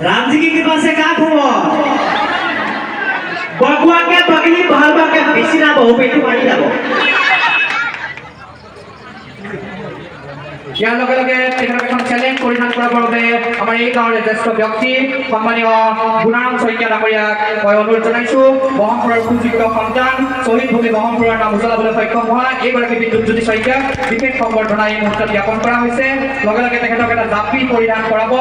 राम जी की कृपा से क्या खबर बगुआ के बगली बहलबा के बेसी ना बहु पेटू मारी जाबो ইয়াৰ লগে লগে তেখেতক এখন চেলেঞ্জ পৰিধান কৰাৰ বাবে আমাৰ এই গাঁৱৰ জ্যেষ্ঠ ব্যক্তি সন্মানীয় গুণাৰাম শইকীয়া ডাঙৰীয়াক মই অনুৰোধ জনাইছোঁ বহমপুৰৰ সুযোগ্য সন্তান শ্বহীদ ভূমি বহমপুৰৰ নাম উজ্বলাবলৈ সক্ষম হোৱা এইগৰাকী বিদ্যুৎজ্যোতি শইকীয়াক বিশেষ সম্বৰ্ধনা এই মুহূৰ্তত জ্ঞাপন কৰা হৈছে লগে লগে তেখেতক এটা জাপি পৰিধান কৰাব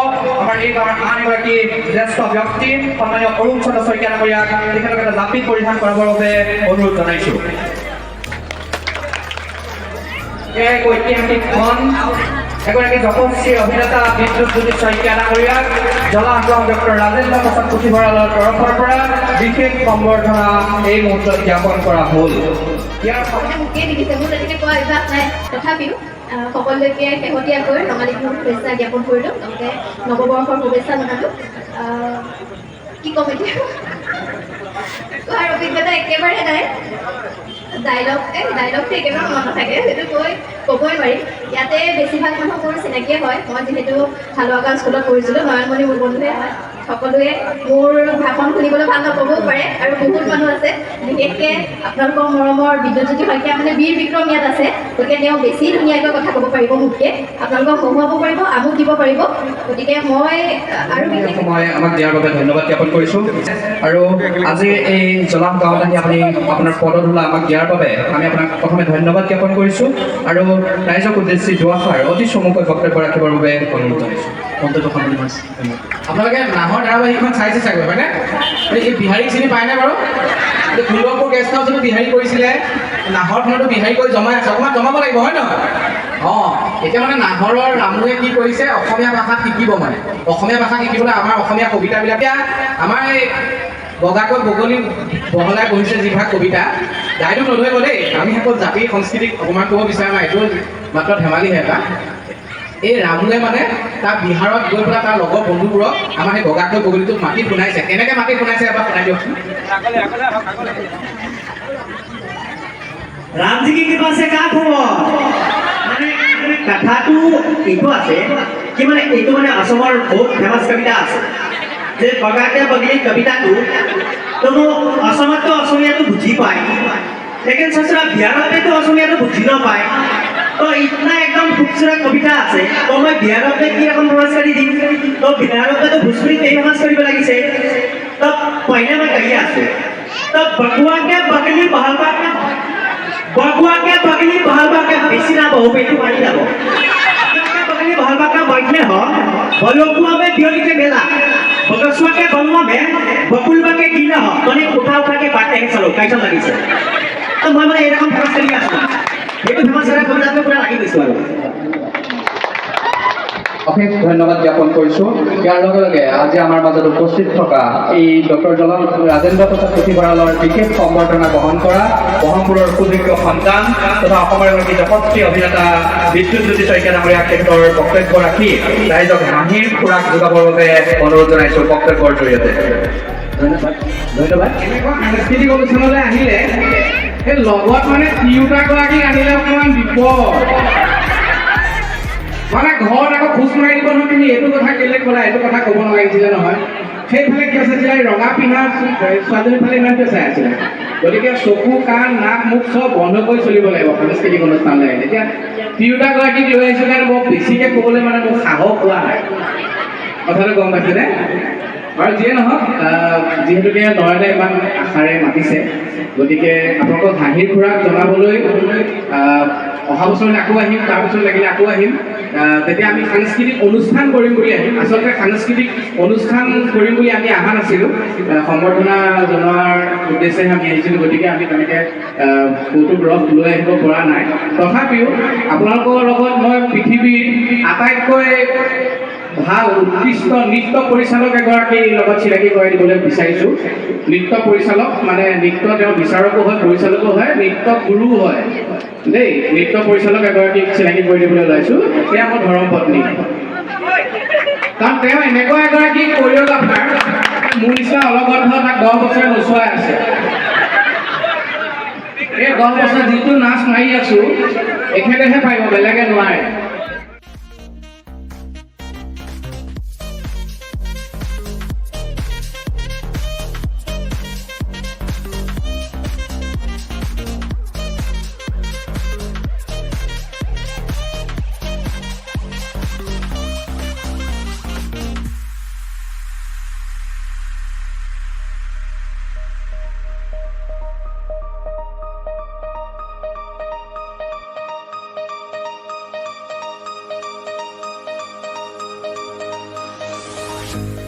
আমাৰ এই গাঁৱৰ আন এগৰাকী জ্যেষ্ঠ ব্যক্তি সন্মানীয় অৰুণ চন্দ্ৰ শইকীয়া ডাঙৰীয়াক তেখেতক এটা জাপি পৰিধান কৰাবৰ বাবে অনুৰোধ জনাইছোঁ এক ঐতিহাসিক ক্ষণ এগৰাকী যশস্বী অভিনেতা বিদ্যুৎজ্যোতি শইকীয়া ডাঙৰীয়াক জলাগ্ৰহ ডক্টৰ ৰাজেন্দ্ৰ প্ৰসাদ পুথিভঁৰালৰ তৰফৰ পৰা বিশেষ সম্বৰ্ধনা এই মুহূৰ্তত জ্ঞাপন কৰা হ'ল তথাপিও সকলোকে শেহতীয়াকৈ ৰঙালী বিহুৰ শুভেচ্ছা জ্ঞাপন কৰিলোঁ লগতে নৱবৰ্ষৰ শুভেচ্ছা জনালোঁ কি ক'ম এতিয়া কোৱাৰ অভিজ্ঞতা একেবাৰে নাই ডাইলগটো একেবাৰে মনত নাথাকে সেইটো ক'বই নোৱাৰিম ইয়াতে বেছিভাগ মানুহ মোৰ চিনাকিয়ে হয় মই যিহেতু হালোৱাগাঁও স্কুলত পঢ়িছিলোঁ নয়নমণি মোৰ বন্ধুৱে হয় সকলোৱে মোৰ ভাষণ শুনিবলৈ ভাল নাপাবও পাৰে আৰু বহুত মানুহ আছে বিশেষকৈ আপোনালোকৰ মৰমৰ বিদ্যুৎজ্যোতি শইকীয়া মানে বীৰ বিক্ৰম ইয়াত আছে গতিকে তেওঁ বেছি ধুনীয়াকৈ কথা ক'ব পাৰিব মোতকৈ আপোনালোকক হহুৱাব পাৰিব আমোদ দিব পাৰিব গতিকে মই আৰু বিশেষ মই আমাক দিয়াৰ বাবে ধন্যবাদ জ্ঞাপন কৰিছোঁ আৰু আজি এই জলাম গাঁৱত আহি আপুনি আপোনাৰ পদধূলা আমাক দিয়াৰ বাবে আমি আপোনাক প্ৰথমে ধন্যবাদ জ্ঞাপন কৰিছোঁ আৰু ৰাইজক উদ্দেশ্যি দুআষাৰ অতি চমুকৈ বক্তব্য ৰাখিবৰ বাবে অনুৰোধ জনাইছোঁ আপোনালোকে নাহৰ ধাৰাবাহিকখন চাইছে চাগৈ হয়নে এই বিহাৰীক চিনি পায়নে বাৰু ফুলপুৰ গেষ্ট হাউচতো বিহাৰী কৰিছিলে নাহৰখনতো বিহাৰী কৰি জমাই আছে অকণমান জমাব লাগিব হয় নহয় অঁ এতিয়া মানে নাহৰৰ ৰামুৱে কি কৰিছে অসমীয়া ভাষা শিকিব মানে অসমীয়া ভাষা শিকিবলৈ আমাৰ অসমীয়া কবিতাবিলাক এতিয়া আমাৰ এই বগাকৈ বগলী বহলাই পঢ়িছে যিভাগ কবিতা দায়িত্ব নধৰিব দেই আমি অকল জাতি সংস্কৃতিক অকণমান ক'ব বিচাৰা নাই এইটো মাত্ৰ ধেমালিহে এটা এই ৰামুৱে মানে তাৰ বিহাৰত গৈ পেলাই তাৰ লগৰ বন্ধুবোৰক আমাৰ সেই বগাকৈ বগলীটোক মাটি শুনাইছে কেনেকৈ মাটি শুনাইছে এবাৰ শুনাই দিয়কচোন राम जी की कृपा से क्या खबर মানে কথাটো এইটো আছে কি মানে এইটো মানে অসমৰ বহুত ফেমাছ কবিতা আছে যে বগাকে বগলী কবিতাটো তো অসমতো অসমীয়াটো বুজি পায় लेकिन ससुरा बिहार में तो असमिया तो बुझी ना पाए तो इतना एकदम खूबसूरत कविता আছে तो मैं बिहार में की रकम प्रवास करी दी तो बिहार में तो भोजपुरी पे प्रवास करी लगी से तो पहले मैं कही आसे तो बगुआ के बगली बहलबा के बेसी ना बहु पेटू मारी जाबो बगली बहलबा का बैठले हो बलकुआ में दियोली के मेला बगसुआ के बलुआ में बकुलबा के कीला हो तने उठा के बाटे के चलो कैसा लगी से तो मैं মানে এরকম ফেমাস করি আসলাম এই ফেমাস করা কবিতাকে পুরো লাগি দিছো আৰু অশেষ ধন্যবাদ জ্ঞাপন কৰিছোঁ ইয়াৰ লগে লগে আজি আমাৰ মাজত উপস্থিত থকা এই ডক্টৰ ৰাজেন্দ্ৰ প্ৰসাদ পুথিভঁৰালৰ বিশেষ সম্বৰ্ধনা গ্ৰহণ কৰা বহমপুৰৰ সুযোগ্য সন্তান তথা অসমৰ এগৰাকী যশস্বী অভিনেতা বিদ্যুৎজ্যোতি শইকীয়া ডাঙৰীয়াক তেখেতৰ বক্তব্য ৰাখি ৰাইজক হাঁহিৰ খোৰাক যোগাবৰ বাবে অনুৰোধ জনাইছোঁ বক্তব্যৰ জৰিয়তে ধন্যবাদ এনেকুৱা সাংস্কৃতিক অনুষ্ঠানলৈ আহিলে এই লগত মানে তিৰোতাগৰাকীক আনিলে অকণমান বিপদ মানে ঘৰত আকৌ খোজ মাৰি দিব নহয় তুমি এইটো কথা কেলে ক'লা এইটো কথা ক'ব নালাগিছিলে নহয় সেইফালে কি আছিলে ৰঙা পিন্ধা ছোৱালীজনীৰ ফালে ইমান চাই আছিলে গতিকে চকু কাণ নাক মুখ চব বন্ধ কৰি চলিব লাগিব সাংস্কৃতিক অনুষ্ঠানলৈ আহিলে এতিয়া তিৰোতাগৰাকীক লৈ আহিছোঁ কাৰণে বৰ বেছিকৈ ক'বলৈ মানে মোৰ সাহস পোৱা নাই কথাটো গম পাইছেনে আৰু যিয়ে নহওক যিহেতুকে নয়নে ইমান আশাৰে মাতিছে গতিকে আপোনালোকক হাঁহিৰ খোৰাক জনাবলৈ অহা বছৰলৈ আকৌ আহিম তাৰপিছত লাগিলে আকৌ আহিম তেতিয়া আমি সাংস্কৃতিক অনুষ্ঠান কৰিম বুলি আহিম আচলতে সাংস্কৃতিক অনুষ্ঠান কৰিম বুলি আমি অহা নাছিলোঁ সম্বৰ্ধনা জনোৱাৰ উদ্দেশ্যেহে আমি আহিছিলোঁ গতিকে আমি তেনেকৈ কৌতুক ৰস লৈ আহিব পৰা নাই তথাপিও আপোনালোকৰ লগত মই পৃথিৱীৰ আটাইতকৈ ভাল উৎকৃষ্ট নৃত্য পৰিচালক এগৰাকীৰ লগত চিনাকি কৰাই দিবলৈ বিচাৰিছোঁ নৃত্য পৰিচালক মানে নৃত্য তেওঁ বিচাৰকো হয় পৰিচালকো হয় নৃত্য গুৰুও হয় দেই নৃত্য পৰিচালক এগৰাকীক চিনাকি কৰি দিবলৈ ওলাইছোঁ সেয়া মোৰ ধৰ্ম পত্নী কাৰণ তেওঁ এনেকুৱা এগৰাকী কৰিঅ'গ্ৰাফাৰ মোৰ নিচিনা অলগদ্ধ তাক 10 বছৰে নোচোৱাই আছে এই 10 বছৰ যিটো নাচ মাৰি আছোঁ এখেতেহে পাৰিব বেলেগে নোৱাৰে ধন্যবাদ।